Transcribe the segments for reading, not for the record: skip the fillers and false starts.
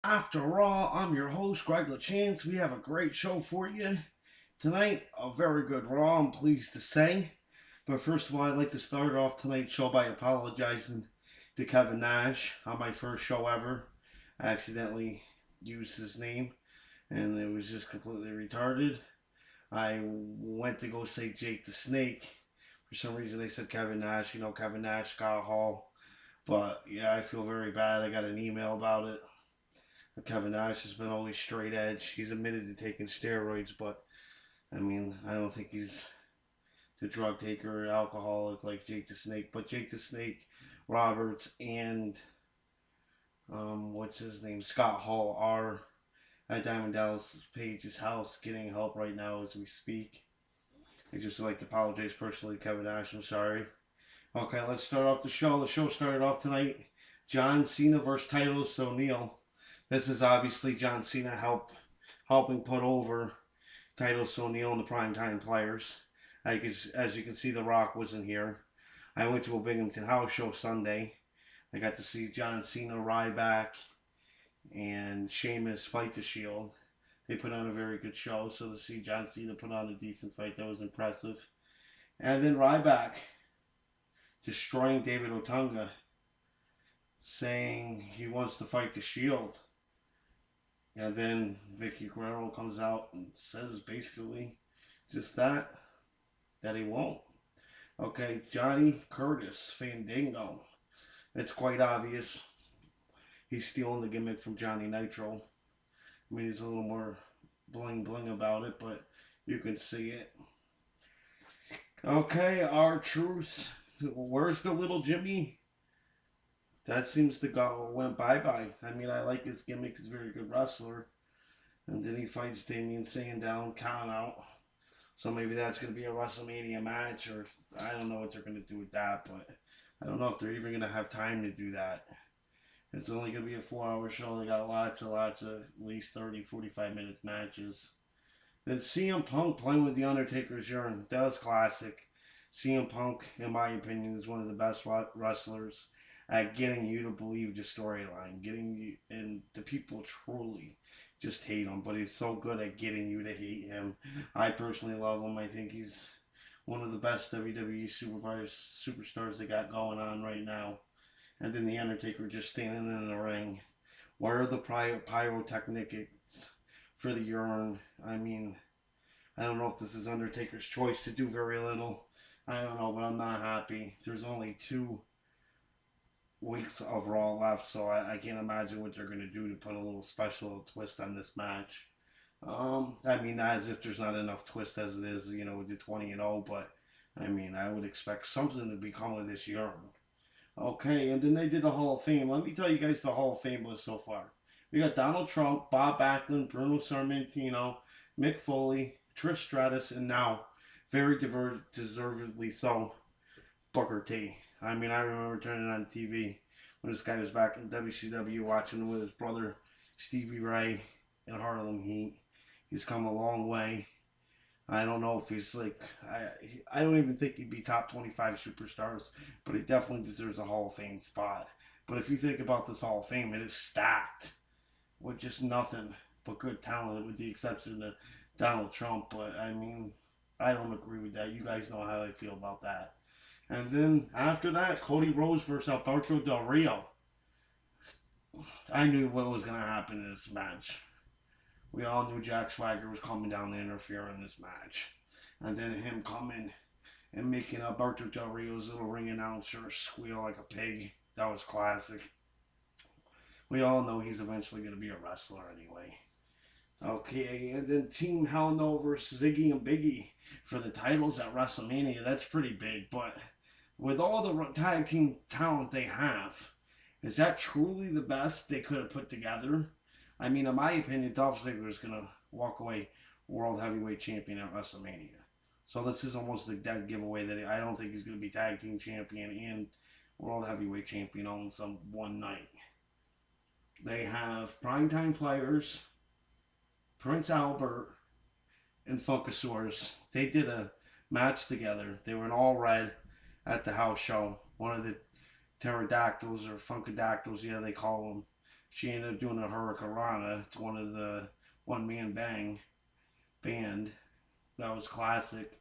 After Raw, I'm your host, Greg LaChance. We have a great show for you tonight. A very good Raw, I'm pleased to say. But first of all, I'd like to start off tonight's show by apologizing to Kevin Nash on my first show ever. I accidentally used his name, and it was just completely retarded. I went to go say Jake the Snake. For some reason, they said Kevin Nash. Kevin Nash, Scott Hall. But yeah, I feel very bad. I got an email about it. Kevin Nash has been always straight edge. He's admitted to taking steroids, but I don't think he's the drug taker or alcoholic like Jake the Snake. But Jake the Snake, Roberts, and what's his name, Scott Hall are at Diamond Dallas Page's house getting help right now as we speak. I just would like to apologize personally, Kevin Nash. I'm sorry. Okay, let's start off the show. The show started off tonight. John Cena versus Titus O'Neil. This is obviously John Cena helping put over Titus O'Neil and the primetime players. As you can see, The Rock wasn't here. I went to a Binghamton House show Sunday. I got to see John Cena, Ryback, and Sheamus fight the Shield. They put on a very good show, so to see John Cena put on a decent fight, that was impressive. And then Ryback destroying David Otunga, saying he wants to fight the Shield. And then Vicky Guerrero comes out and says basically just that he won't. Okay, Johnny Curtis, Fandango. It's quite obvious he's stealing the gimmick from Johnny Nitro. He's a little more bling bling about it, but you can see it. Okay, R-Truth. Where's the little Jimmy? That seems to went bye-bye. I like his gimmick. He's a very good wrestler. And then he fights Damian Sandow, count out. So maybe that's going to be a WrestleMania match, or I don't know what they're going to do with that, but I don't know if they're even going to have time to do that. It's only going to be a 4-hour show. They got lots of at least 30, 45 minutes matches. Then CM Punk playing with the Undertaker's urine. That was classic. CM Punk, in my opinion, is one of the best wrestlers at getting you to believe the storyline, getting you, and the people truly just hate him, but he's so good at getting you to hate him. I personally love him. I think he's one of the best WWE superstars they got going on right now. And then the Undertaker just standing in the ring. What are the pyrotechnics for the urine? I don't know if this is Undertaker's choice to do very little. I don't know, but I'm not happy. There's only 2 weeks of Raw left, so I can't imagine what they're going to do to put a little special twist on this match. Not as if there's not enough twist as it is, with the 20-0, but I would expect something to become of this year. Okay, and then they did the Hall of Fame. Let me tell you guys the Hall of Fame list so far. We got Donald Trump, Bob Backlund, Bruno Sammartino, Mick Foley, Trish Stratus, and now, very deservedly so, Booker T. I remember turning on TV when this guy was back in WCW watching with his brother Stevie Ray in Harlem Heat. He's come a long way. I don't know if he's I don't even think he'd be top 25 superstars, but he definitely deserves a Hall of Fame spot. But if you think about this Hall of Fame, it is stacked with just nothing but good talent, with the exception of Donald Trump. But I don't agree with that. You guys know how I feel about that. And then after that, Cody Rhodes versus Alberto Del Rio. I knew what was going to happen in this match. We all knew Jack Swagger was coming down to interfere in this match. And then him coming and making Alberto Del Rio's little ring announcer squeal like a pig. That was classic. We all know he's eventually going to be a wrestler anyway. Okay, and then Team Hell No versus Ziggy and Biggie for the titles at WrestleMania. That's pretty big, but with all the tag team talent they have, is that truly the best they could have put together? In my opinion, Dolph Ziggler is going to walk away World Heavyweight Champion at WrestleMania. So this is almost a dead giveaway that I don't think he's going to be Tag Team Champion and World Heavyweight Champion on some one night. They have primetime players, Prince Albert, and Funkasaurus. They did a match together. They were in all red at the house show. One of the pterodactyls or funkadactyls, yeah, they call them. She ended up doing a Hurricanrana. It's one of the One Man Bang band. That was classic.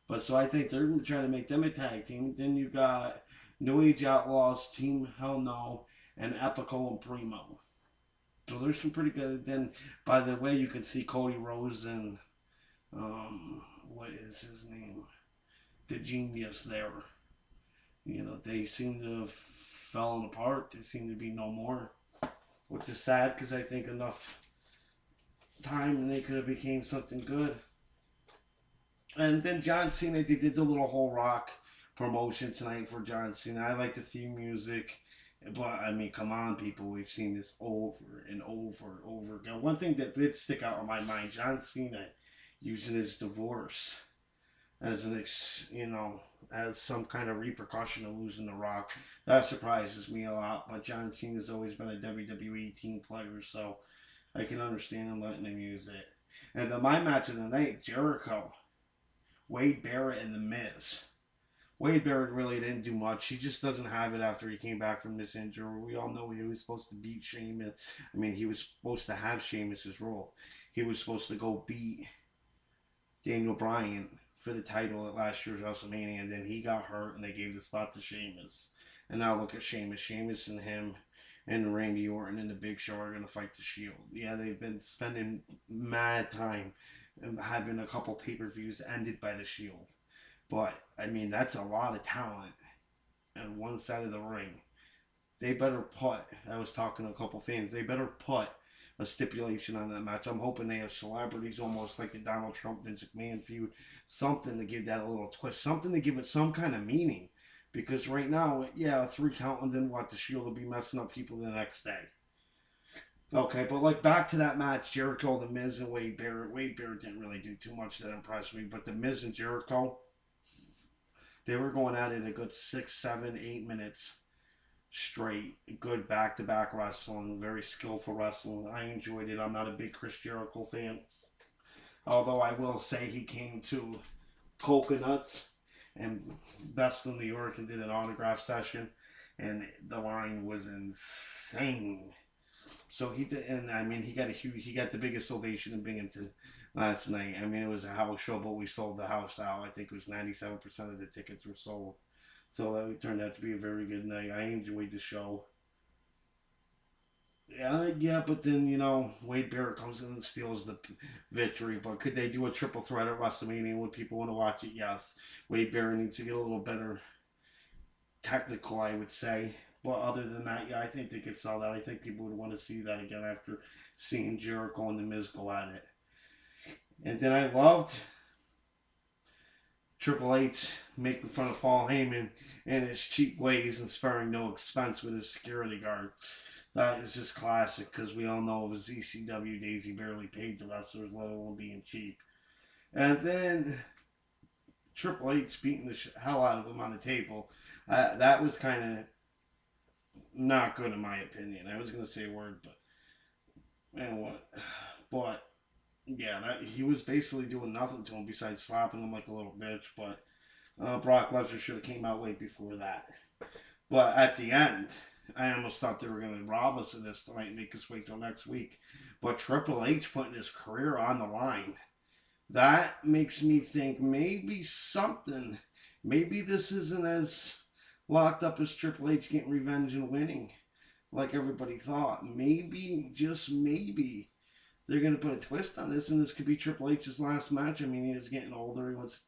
But so I think they're going to try to make them a tag team. Then you got New Age Outlaws, Team Hell No, and Epico and Primo. So there's some pretty good. Then by the way, you can see Cody Rhodes and what is his name? The Genius there. You know, they seem to have fallen apart. They seem to be no more, which is sad because I think enough time and they could have became something good. And then John Cena, they did the little whole rock promotion tonight for John Cena. I like the theme music, but I mean, come on, people, we've seen this over and over and over again. One thing that did stick out in my mind, John Cena using his divorce as as some kind of repercussion of losing The Rock. That surprises me a lot, but John Cena's always been a WWE team player, so I can understand him letting him use it. And then my match of the night, Jericho, Wade Barrett, and The Miz. Wade Barrett really didn't do much. He just doesn't have it after he came back from this injury. We all know he was supposed to beat Sheamus. I mean, he was supposed to have Sheamus' role. He was supposed to go beat Daniel Bryan for the title at last year's WrestleMania, and then he got hurt, and they gave the spot to Sheamus. And now look at Sheamus. Sheamus and him and Randy Orton and the Big Show are going to fight the Shield. Yeah, they've been spending mad time having a couple pay-per-views ended by the Shield. But, I mean, that's a lot of talent on one side of the ring. They better put, I was talking to a couple fans, they better put a stipulation on that match. I'm hoping they have celebrities, almost like the Donald Trump Vince McMahon feud. Something to give that a little twist. Something to give it some kind of meaning. Because right now, yeah, a 3 count, and then what? The Shield will be messing up people the next day. Okay, but like back to that match, Jericho, The Miz, and Wade Barrett. Wade Barrett didn't really do too much that impressed me, but The Miz and Jericho, they were going at it a good 6, 7, 8 minutes straight. Good back-to-back wrestling, very skillful wrestling. I enjoyed it. I'm not a big Chris Jericho fan, although I will say he came to Coconuts and Best of New York and did an autograph session, and the line was insane. So he did, and I mean, he got the biggest ovation in Binghamton last night. I mean, it was a house show, but we sold the house out. I think it was 97% of the tickets were sold. So that turned out to be a very good night. I enjoyed the show. Yeah, but then, Wade Barrett comes in and steals the victory. But could they do a triple threat at WrestleMania? Would people want to watch it? Yes. Wade Barrett needs to get a little better technical, I would say. But other than that, yeah, I think they could sell that. I think people would want to see that again after seeing Jericho and The Miz go at it. And then I loved Triple H making fun of Paul Heyman and his cheap ways and sparing no expense with his security guard. That is just classic because we all know it was ECW days. He barely paid the wrestlers, let alone being cheap. And then Triple H beating the hell out of him on the table. That was kind of not good in my opinion. I was going to say a word, but But yeah, he was basically doing nothing to him besides slapping him like a little bitch. But Brock Lesnar should have came out way before that. But at the end, I almost thought they were going to rob us of this tonight and make us wait till next week. But Triple H putting his career on the line, that makes me think maybe this isn't as locked up as Triple H getting revenge and winning like everybody thought. Maybe, just maybe, they're going to put a twist on this, and this could be Triple H's last match. I mean, he's getting older. He wants,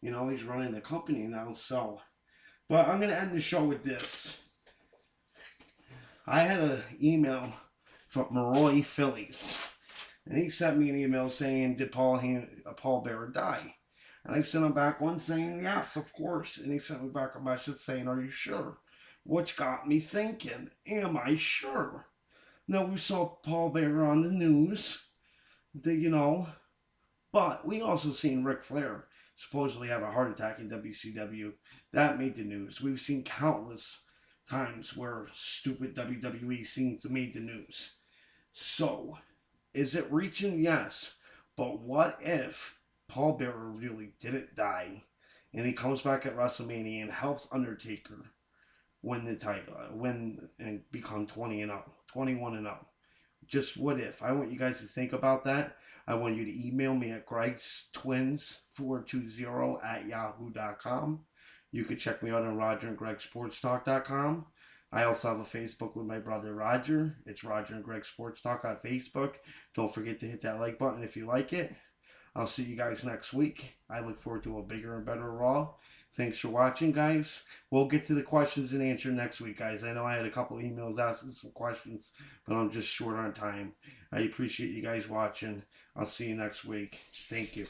he's running the company now. So, but I'm going to end the show with this. I had an email from Roy Phillies, and he sent me an email saying, did Paul Bearer die? And I sent him back one saying, yes, of course. And he sent me back a message saying, are you sure? Which got me thinking, am I sure? Now, we saw Paul Bearer on the news, but we also seen Ric Flair supposedly have a heart attack in WCW. That made the news. We've seen countless times where stupid WWE scenes made the news. So, is it reaching? Yes. But what if Paul Bearer really didn't die and he comes back at WrestleMania and helps Undertaker win the title, and become 21-0? Just what if. I want you guys to think about that. I want you to email me at gregstwins420 at yahoo.com. You could check me out on rogerandgregsportstalk.com. I also have a Facebook with my brother Roger. It's Roger and Greg Sports Talk on Facebook. Don't forget to hit that like button if you like it. I'll see you guys next week. I look forward to a bigger and better Raw. Thanks for watching, guys. We'll get to the questions and answer next week, guys. I know I had a couple emails asking some questions, but I'm just short on time. I appreciate you guys watching. I'll see you next week. Thank you.